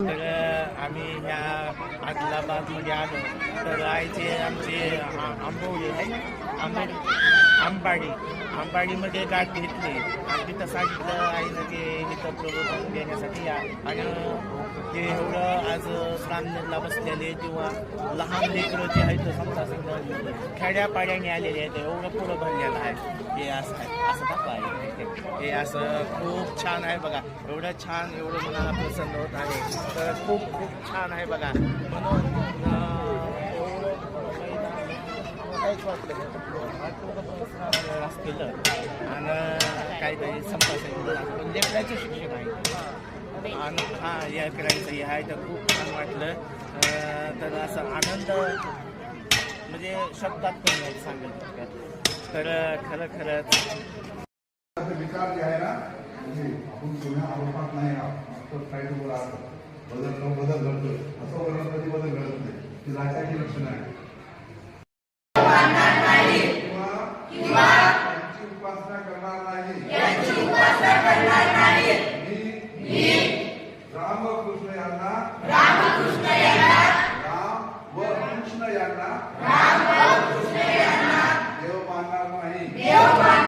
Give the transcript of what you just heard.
तर आम्ही ह्या आदिलाबादमध्ये आलो तर आईचे आमचे आंबोळी आहे आंबाडीमध्ये गाठ घेतली आणि तिथं सांगितलं आईनं की इथं प्रबोधन देण्यासाठी या आणि ते एवढं आज श्रामनेरला बसलेले किंवा लहान लेकरं जे आहेत समजा खेड्यापाड्याने आलेले आहेत एवढं पुढं भरलेलं आहे हे असं आहे असं दाखवा आहे हे असं खूप छान आहे बघा एवढं छान एवढं मनाला प्रसन्न होत आहे तर खूप खूप छान आहे बघा म्हणून काहीच वाटलं केलं आणि काहीतरी संपासन लेकराचे शिक्षक आहे आणि हां या करायचं हे आहे तर खूप छान वाटलं तर असं आनंद म्हणजे शब्दात पण नाही सांगितलं तर खरंच विचार जे आहे ना आपण जुन्या आरोपात नाही बदल घडतोय असं वर्ण कधी बदल घडत नाही ती राजाची लक्षणं आहे त्यांची उपासना करणार नाही मी रामकृष्ण यांना राम व कृष्ण यांना